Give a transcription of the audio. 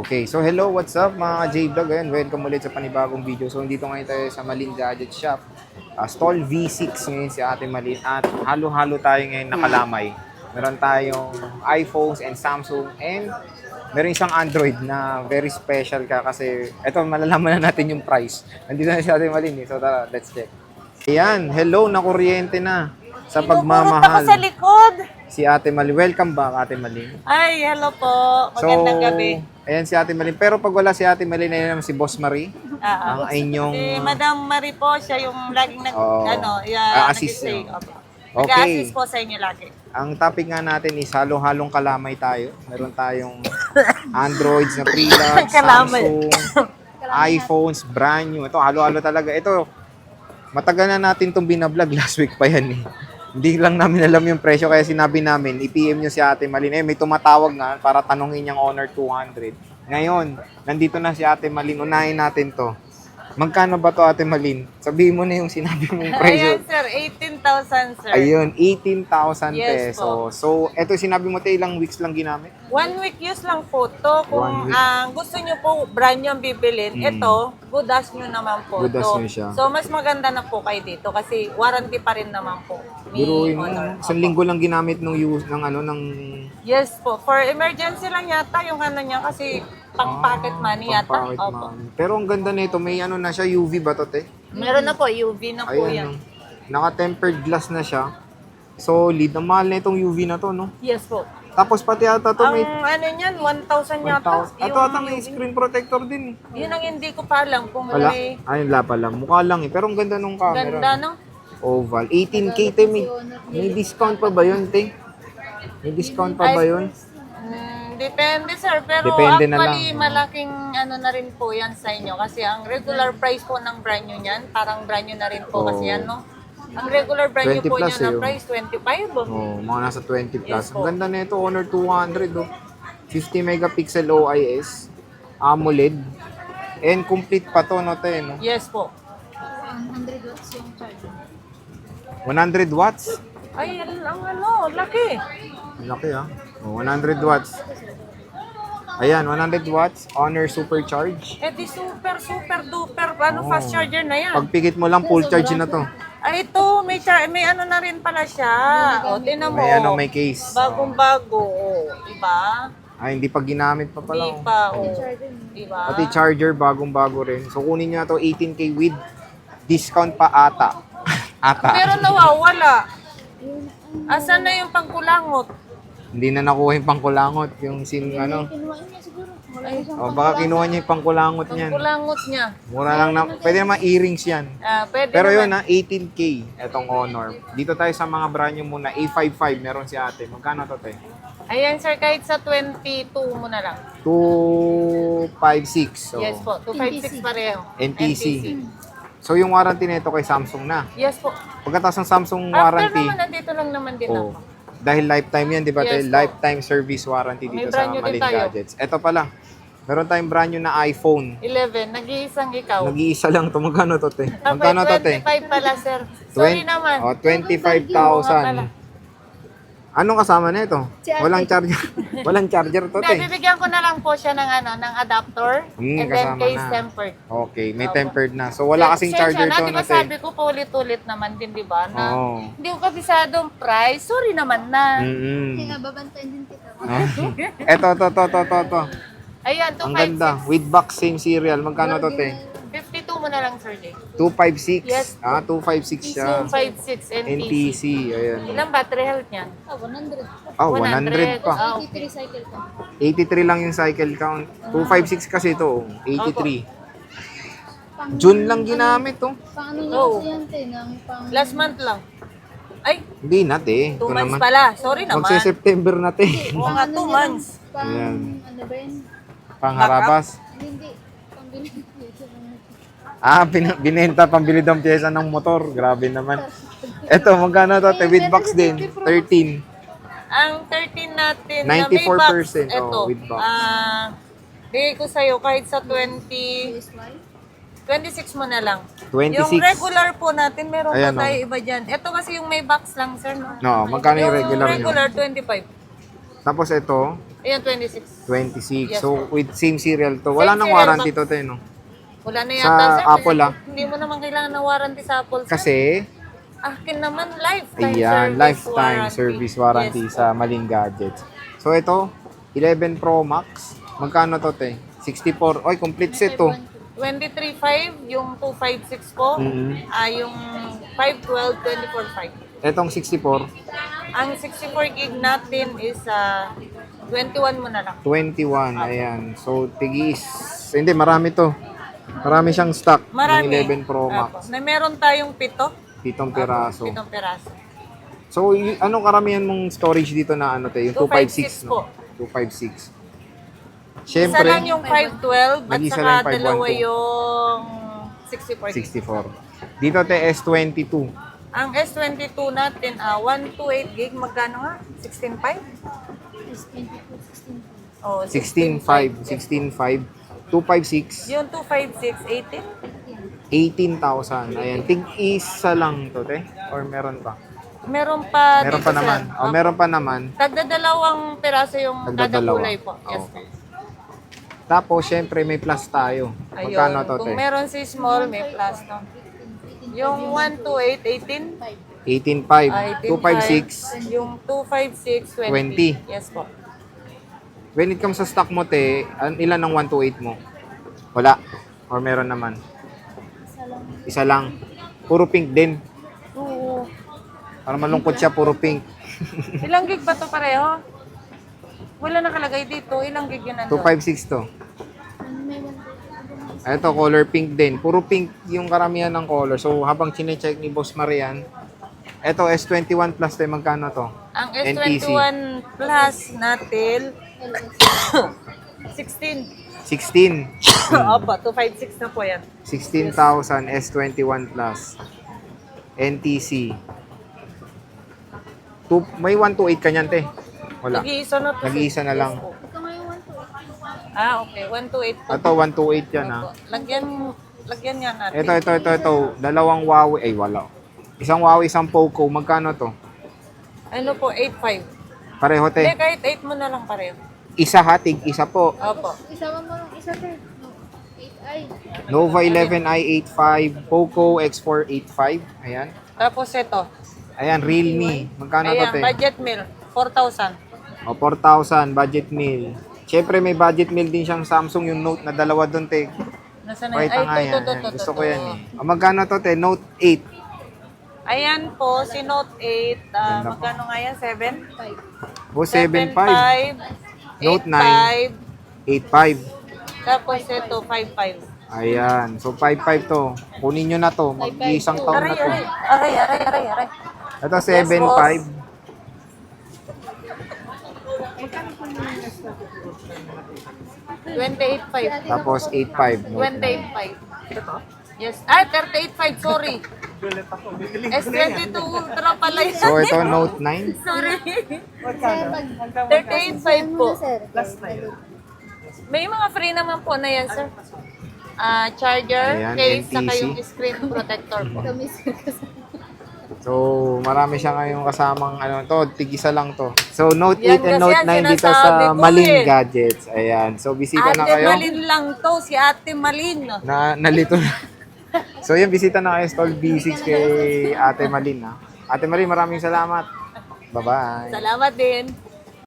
Okay, so hello, what's up mga J-Vlog? Ayan, welcome ulit sa panibagong video. So, dito ngayon tayo sa Malin Gadget Shop. Stall V6 ngayon si Ate Malin. At halo-halo tayo ngayon nakalamay. Meron tayong iPhones and Samsung. And meron isang Android na very special ka kasi eto, malalaman na natin yung price. Nandito na si Ate Malin. So, tara, let's check. Ayan, hello, nakuryente na sa Pinupurot ako sa pagmamahal. likod. Si Ate Malin. Welcome back, Ate Malin. Ay, hello po. Magandang gabi. Ayan si Ate Malin. Pero pag wala si Ate Malin, ayan naman si Boss Marie. Ang inyong... Si Madam Marie po, siya yung laging Oo. Assist nag-stay. niyo. Okay. Okay. Nag-assist po sa inyo lagi. Ang topic nga natin is halo-halong kalamay tayo. Meron tayong Androids na pre-log, Kalamay. Samsung, iPhones, brand new. Ito, halo-halo talaga. Ito, matagal na natin itong binablog. Last week pa yan eh. Hindi lang namin alam yung presyo kaya sinabi namin, i-PM nyo si Ate Malin. May tumatawag nga para tanongin yung Honor 200. Ngayon, nandito na si Ate Malin. Unahin natin to. Magkano ba to, Ate Malin? Sabihin mo na yung sinabi mong presyo. Ayan, sir. 18,000, sir. Ayun, 18,000 Yes pesos. So, eto sinabi mo tayo, ilang weeks lang ginamit? 1 week use lang po to. 1 Kung week. Gusto nyo po brand new ang bibilin, ito, good as nyo naman po. Good as to. nyo siya. So, mas maganda na po kayo dito kasi warranty pa rin naman po. ni Biruin mo, Honor. isang linggo lang ginamit ng use ng ano ng Yes po. For emergency lang yata yung ano niya kasi pang pocket money yata. pang-pocket Opo. money. Pero ang ganda nito, may ano na siya, UV ba to, te? Meron na po, UV na po Ayan, yan. no? Naka-tempered glass na siya. Solid. Ang mahal na itong UV na to, no? Yes po. Tapos pati ata to Ang may ano niyan, 1,000 yata. 1,000. Ito ata may screen protector din. Yun ang hindi ko pa alam kung Wala. may Ayun, la pala. Mukha lang eh. Pero ang ganda nung camera. ganda, no? Oval. 18K, te. May discount pa ba yun, te? May discount pa ba yun? Depende, sir. Pero Depende na actually, lang. malaking ano na rin po yan sa inyo. Kasi ang regular price po ng brand new niyan, parang brand new na rin po kasi yan, no? Ang regular brand new 20 po plus niya na eh, oh. price, 25. Oh. Oh, mga nasa 20 plus. Yes, Ang po. ganda na ito, Honor 200, oh. 50 megapixel OIS, AMOLED, and complete pa to, no, te, no? Yes po. 100 watts yung charger. 100 watts? Ay, ang ano, laki. Laki, ah. Oh, 100 watts. Ayan, 100 watts, Honor Supercharge. Eh di super duper fast charger na yan. Pagpikit mo lang, full charge na to. Ay ito, may ano na rin pala siya. O, tinan mo. May ano, may case. Bagong-bago. O, diba? Ay, hindi pa ginamit pa pala. Hindi oh. pa. O, diba? Pati charger, bagong-bago rin. So, kunin nyo na to, 18K with discount pa ata. Ata. Pero nawawala. Asan na yung pangkulangot? Hindi na nakuha yung pangkulangot. Yung ano. Kinuha niya siguro. Wala Ay, O, baka kinuha niya yung pangkulangot niyan. pangkulangot niya. Mura lang na. Pwede naman earrings yan. Pwede Pero yun naman. na, 18K etong Honor. Dito tayo sa mga brand new muna. A55 meron si ate. Magkano to, te? Ayan sir, kahit sa 22 mo na lang. 256. So, Yes po, 256 pareho. NTC. So, yung warranty nito kay Samsung na. Yes po. Pagkatapos ng Samsung After warranty, naman, nandito lang naman din oh, ako. dahil lifetime yan, di ba? Yes, tayo? po. Lifetime service warranty May dito sa brand new din Malin tayo. Gadgets. Ito pala, meron tayong brand new na iPhone. 11, nag-iisang ikaw. Nag-iisa lang to. Magkano to, te? Tapos Magkano to, te? 25 pala, sir. Sorry naman. Oh, Oo nga pala. 25,000. Anong kasama na ito? Walang charger. Walang charger to, Hindi, te. bibigyan ko na lang po siya ng adapter. And then kasama case na. tempered. Okay, may tempered na. So, wala kasing charger to, Di no, ba te? sabi ko paulit-ulit naman din, di ba? Na Oo. hindi ko kabisadong price. Sorry naman na. Mm-mm. Kaya babantayin din kita. Ito, to. Ayan, Ang ganda. With box, same serial. Magkano to, te? 52 mo na lang, sir Jay. 256. Yes. 256 siya. 256 NTC. NTC. Ayan. Ilang battery health niyan? 100. Oh, 100 pa. Ah, 83 cycle pa. 83 lang yung cycle count. 256 kasi ito. 83. June lang ginamit to. Pang ano niya Oo. kasi yan, te, ng pang... Last month lang. Ay, Hindi na, te. 2 Ito months naman. pala. Sorry naman. Magse-September na, te. Oo nga, 2 months. Pang, Ayan. ano ba yun? Pangharabas. Hindi. Pang binigay. Binenta pambili daw pyesa ng motor. Grabe naman. Ito, magkano to? Te, with box din. 13. Ang 13 natin na may 94%, box, oh, eto, with box. bigay ko sa'yo kahit sa 26 mo na lang. 26. Yung regular po natin, meron Ayan, pa tayo iba dyan. Ito kasi yung may box lang, sir. No? No, magkano yung regular nyo? regular, 25. Tapos ito, Ayan, 26. 26. Yes, So, with same serial to. Wala Same nang serial warranty box. to, te, no? Wala na Sa yata, sir. Apple, Kasi ah. Hindi mo naman kailangan ng warranty sa Apple, sir. Kasi, Akin naman, lifetime ayan, service lifetime warranty. service warranty Yes, sa Malin Gadgets. So, ito, 11 Pro Max. Magkano to, te? 64. Oy, complete set to. 23.5, yung 256 po. Mhm. Yung 512, 24.5. Etong 64, Ang 64 gig natin is 21 mo na lang. 21. Ayan. So, tigis. Hindi, marami to. Marami siyang stock Marami. ng 11 Pro Max. Na meron tayong 7. 7 piraso. 7 peraso. So, anong karamihan mong storage dito na ano, te? Yung 256, 256 po. no? 256. Isa Siyempre, lang yung 512 at Nag-isa saka lang yung dalawa 512. yung 64 gig. 64. Dito, te, S22. Ang S22 natin, 128 gig, magkano nga? 16.5? Is 22, 16. Oh, 16.5. 16.5. 256. Yung 256, 18? 18,000. Ayan. Tig-isa lang to, te? Or meron pa? Meron pa Meron dito, pa naman. sir. O, meron pa naman. Tagdadalawang peraso yung kada Tagdadalawa. kulay po. Yes. Okay. Tapos, syempre, may plus tayo. Ayun. Magkano to, Kung te? meron si small, may plus, no? Yung 128, 18? 18.5. 256. 18.5. Yung 256, 20. 20. Yes po. When it comes sa stock mo, te, ilan ang 128 mo? Wala. Or meron naman? Isa lang. Isa lang. Puro pink din. Oo. Para malungkot siya, puro pink. Ilang gig ba to pareho? Wala nakalagay dito. Ilang gig yun nandun? 256 to. May 1. Ito, color pink din. Puro pink yung karamihan ng color. So, habang chinecheck ni Boss Marian, ito, S21 Plus tayo, magkano to? Ang NTC. S21 Plus natin, 16. 16. Opo, 256 na po yan. 16,000 S21 Plus. NTC. May 128 ka niyan, te. Wala. Nag-iisa na to. Nag-iisa na lang. Yes po. Ito nga yung 1, 2, Okay. 128 po. Ito, 128 yan, ha. Opo. Lagyan nga natin. Ito. Dalawang Huawei. Ay, wala. Isang Huawei, isang Poco. Magkano to? Ano po, 8.5. Pareho, Hindi, te. kahit 8 mo na lang pareho. Isa hatig, isa po. Opo. Isama mo yung isa, sir. 8i. Nova 11i 85, Poco X4 85. Ayan. Tapos ito. Ayan, Realme. Magkano to, Ayan, te? budget meal. 4,000. O, 4,000, budget meal. Siyempre, may budget meal din siyang Samsung, yung Note na dalawa doon, te. Nasaan na yun? Pakita nga Ay, yan. ito. Ayan, gusto ko yan, eh. O, magkano to, te? Note 8. Ayan po, si Note 8. Ganda po. Magkano nga yan? 7? 5. O, 7.5. 7.5. Note 8.5. 8.5. Tapos ito, 5.5. Ayan. So, 5.5 to. Kunin nyo na to. Mag-isang taon na to. Aray. Ito, 7.5. $28.5. Tapos, 8.5. Note 9. $28.5. Yes. 38.5. Sorry. S22 Ultra pala yan. So, ito, Note 9. Sorry. Sir, pag 38.5 po. sir. May mga free naman po na yan, sir. Charger, Ayan, case, saka NTC. yung screen protector po. Kami, sir. Kasi So, marami siya ngayong kasamang ano to, tigisa lang to. So, Note 8 Yan and kasi Note ang 9 dito sinasabi sa ko Malin eh. Gadgets. Ayan. So, bisita na Ate kayo. Malin lang to, si Ate Malin. Nalito na. So, yan, bisita na kayo Stall B6 kay Ate Malin. Ha? Ate Malin, maraming salamat. Bye-bye. Salamat din.